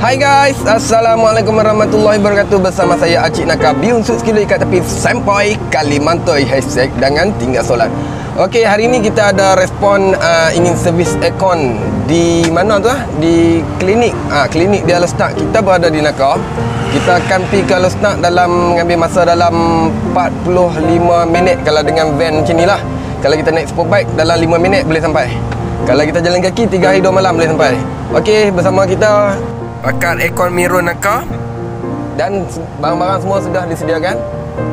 Hai guys, Assalamualaikum warahmatullahi wabarakatuh. Bersama saya Acik Naka, biunsut sekilo ikat tepi sampai Kalimantan. Hashtag jangan tinggal solat. Okey, hari ini kita ada respon ingin servis aircon di mana tu di klinik. Klinik di Al-Ustaz. Kita berada di Naka. Kita akan pergi ke Al-Ustaz dalam mengambil masa dalam 45 minit kalau dengan van macam inilah. Kalau kita naik superbike dalam 5 minit boleh sampai. Kalau kita jalan kaki 3 hari 2 malam boleh sampai. Okey, bersama kita pakar aircon Miro Naka dan barang-barang semua sudah disediakan.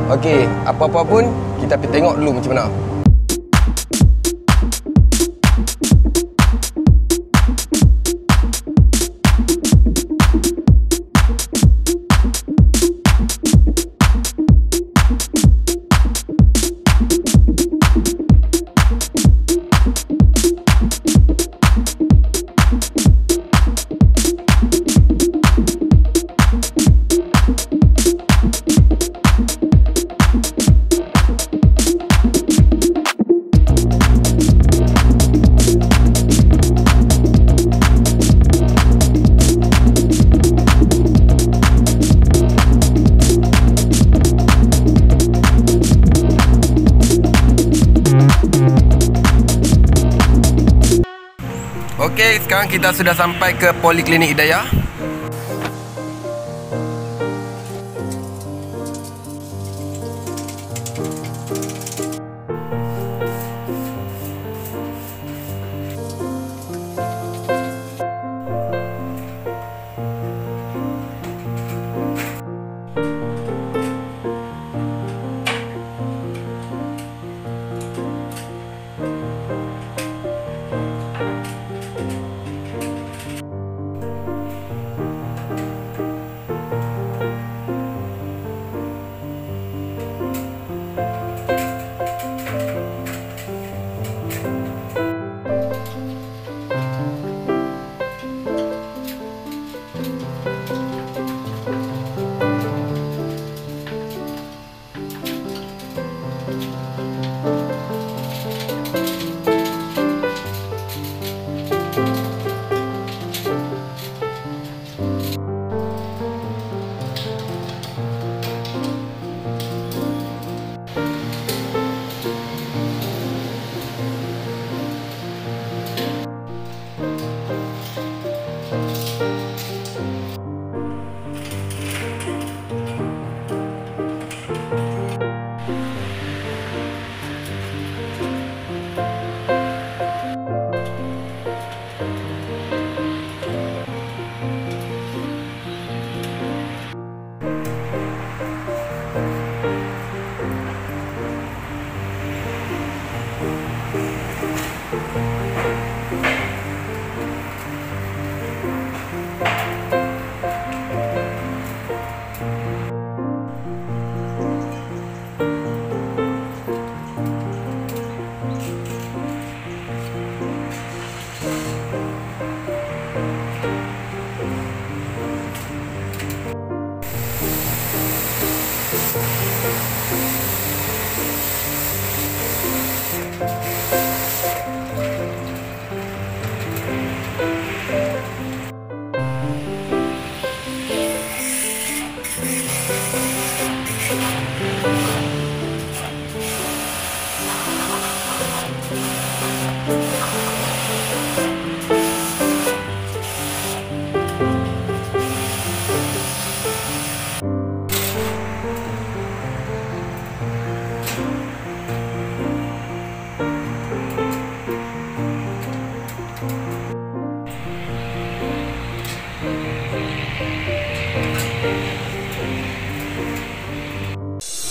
Okey, apa-apa pun kita pergi tengok dulu macam mana. Okey, sekarang kita sudah sampai ke Poliklinik Hidayah.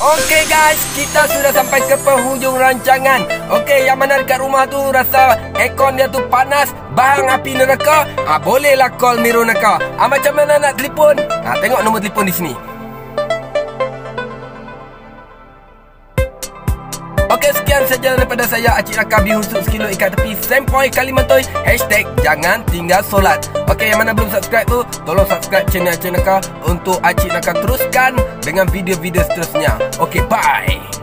Okey guys, kita sudah sampai ke penghujung rancangan. Okey, yang mana dekat rumah tu rasa aircon dia tu panas, bahang api neraka, bolehlah call Miro Naka. Macam mana nak telefon? Tengok nombor telefon di sini. Okey, sekian saja daripada saya Acik Naka, biunsut sekilo ikat tepi sempoi Kalimantan. Hashtag jangan tinggal solat. Okey, yang mana belum subscribe tu, tolong subscribe channel Acik Naka untuk Acik Naka teruskan dengan video-video seterusnya. Okey, bye.